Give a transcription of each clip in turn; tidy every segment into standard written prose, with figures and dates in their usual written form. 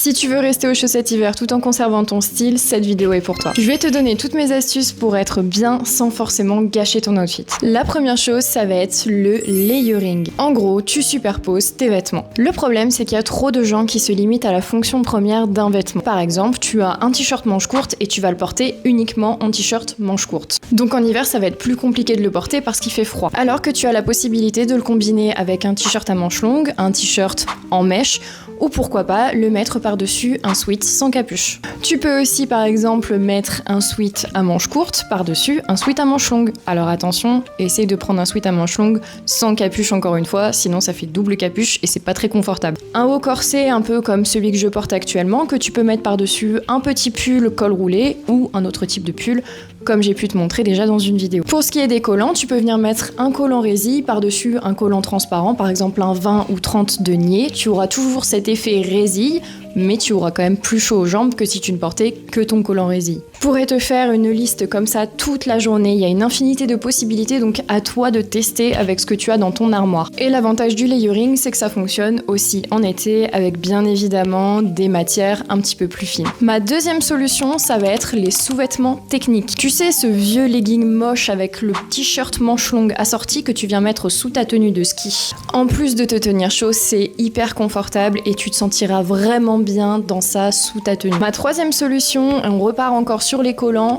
Si tu veux rester aux chaussettes hiver tout en conservant ton style, cette vidéo est pour toi. Je vais te donner toutes mes astuces pour être bien sans forcément gâcher ton outfit. La première chose, ça va être le layering. En gros, tu superposes tes vêtements. Le problème, c'est qu'il y a trop de gens qui se limitent à la fonction première d'un vêtement. Par exemple, tu as un t-shirt manche courte et tu vas le porter uniquement en t-shirt manche courte. Donc en hiver, ça va être plus compliqué de le porter parce qu'il fait froid. Alors que tu as la possibilité de le combiner avec un t-shirt à manches longues, un t-shirt en mèche, ou pourquoi pas le mettre par-dessus un sweat sans capuche. Tu peux aussi par exemple mettre un sweat à manches courtes par-dessus un sweat à manches longues. Alors attention, essaye de prendre un sweat à manches longues sans capuche encore une fois, sinon ça fait double capuche et c'est pas très confortable. Un haut corset un peu comme celui que je porte actuellement, que tu peux mettre par-dessus un petit pull col roulé ou un autre type de pull, comme j'ai pu te montrer déjà dans une vidéo. Pour ce qui est des collants, tu peux venir mettre un collant résille par-dessus un collant transparent, par exemple un 20 ou 30 deniers. Tu auras toujours cet effet résille, mais tu auras quand même plus chaud aux jambes que si tu ne portais que ton collant résille. Je pourrais te faire une liste comme ça toute la journée, il y a une infinité de possibilités, donc à toi de tester avec ce que tu as dans ton armoire. Et l'avantage du layering, c'est que ça fonctionne aussi en été avec bien évidemment des matières un petit peu plus fines. Ma deuxième solution, ça va être les sous-vêtements techniques. Tu sais, ce vieux legging moche avec le t-shirt manche longue assorti que tu viens mettre sous ta tenue de ski. En plus de te tenir chaud, c'est hyper confortable et tu te sentiras vraiment bien dans ça sous ta tenue. Ma troisième solution, on repart encore sur les collants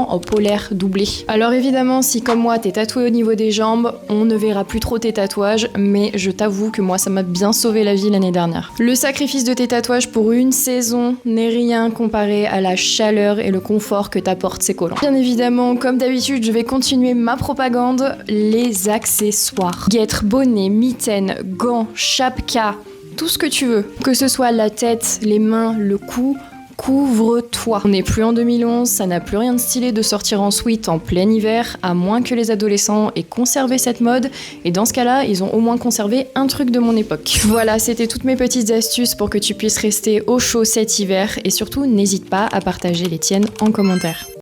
en polaire doublé. Alors évidemment, si comme moi t'es tatoué au niveau des jambes, on ne verra plus trop tes tatouages, mais je t'avoue que moi ça m'a bien sauvé la vie l'année dernière. Le sacrifice de tes tatouages pour une saison n'est rien comparé à la chaleur et le confort que t'apportent ces collants. Bien évidemment, comme d'habitude, je vais continuer ma propagande, les accessoires. Guêtres, bonnets, mitaines, gants, chapka, tout ce que tu veux. Que ce soit la tête, les mains, le cou, couvre-toi. On n'est plus en 2011, ça n'a plus rien de stylé de sortir en sweat en plein hiver, à moins que les adolescents aient conservé cette mode, et dans ce cas-là, ils ont au moins conservé un truc de mon époque. Voilà, c'était toutes mes petites astuces pour que tu puisses rester au chaud cet hiver, et surtout, n'hésite pas à partager les tiennes en commentaire.